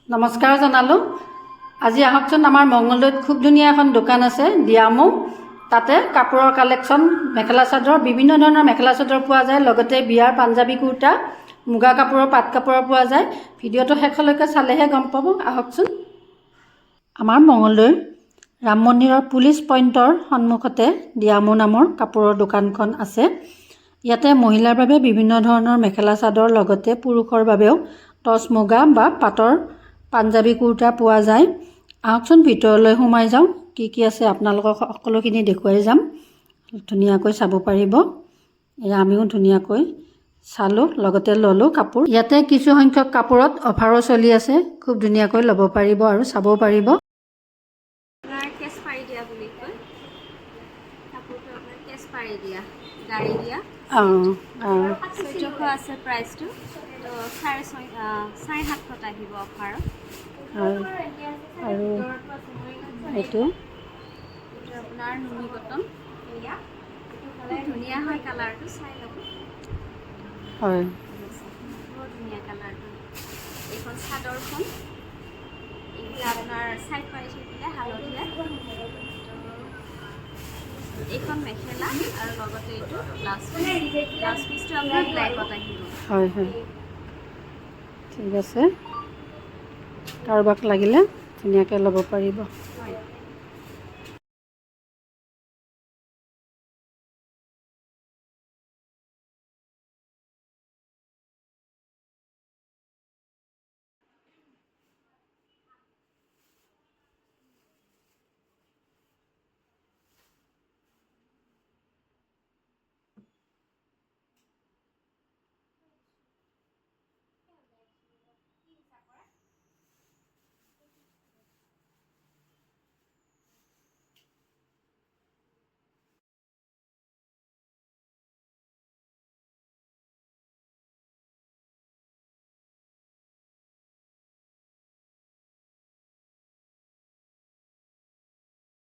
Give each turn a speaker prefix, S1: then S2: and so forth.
S1: নমস্কাৰ জনালোঁ। আজি আহকচোন, আমাৰ মঙলদৈত খুব ধুনীয়া এখন দোকান আছে দিয়ামৌ। তাতে কাপোৰৰ কালেকশ্যন, মেখেলা চাদৰ, বিভিন্ন ধৰণৰ মেখেলা চাদৰ পোৱা যায়, লগতে বিয়াৰ পাঞ্জাবী কুৰ্তা, মুগা কাপোৰৰ, পাট কাপোৰৰ পোৱা যায়। ভিডিঅ'টো শেষলৈকে চালেহে গম পাব। আহকচোন। আমাৰ মঙলদৈৰ ৰাম মন্দিৰৰ পুলিচ পইণ্টৰ সন্মুখতে দিয়ামৌ নামৰ কাপোৰৰ দোকানখন আছে। ইয়াতে মহিলাৰ বাবে বিভিন্ন ধৰণৰ মেখেলা চাদৰ, লগতে পুৰুষৰ বাবেও টচ মুগা বা পাটৰ পাঞ্জাবী কুৰ্তা পোৱা যায়। আহকচোন ভিতৰলৈ সোমাই যাওঁ। কি আছে আপোনালোকক সকলোখিনি দেখুৱাই যাম। ধুনীয়াকৈ চাব পাৰিব। এয়া আমিও ধুনীয়াকৈ চালোঁ, লগতে ল'লোঁ কাপোৰ। ইয়াতে কিছু সংখ্যক কাপোৰত অফাৰো চলি আছে। খুব ধুনীয়াকৈ ল'ব পাৰিব আৰু চাব পাৰিব।
S2: কেছ পাৰি দিয়া বুলি কয় কাপোৰটো, আপোনাৰ কেছ পাৰি দিয়া, গাড়ী দিয়া। 1400 আছে প্ৰাইচটো, তো 750 আহিব অফাৰত।
S1: আৰু এইটো
S2: আপোনাৰ নুনি কটন, ধুনীয়া হয় কালাৰটো, চাই ল'ব।
S1: হয়,
S2: বৰ ধুনীয়া কালাৰটো। এইখন চাদৰখন, এইবিলাক আপোনাৰ চাইড পাৰি থাকিলে হালধীয়া। এইখন মেখেলা আৰু লগতে এইটো ব্লাউজ পিচটো আপোনাৰ ব্লেকত আহিব।
S1: হয় হয়, ঠিক আছে। কাৰোবাক লাগিলে ধুনীয়াকৈ ল'ব পাৰিব।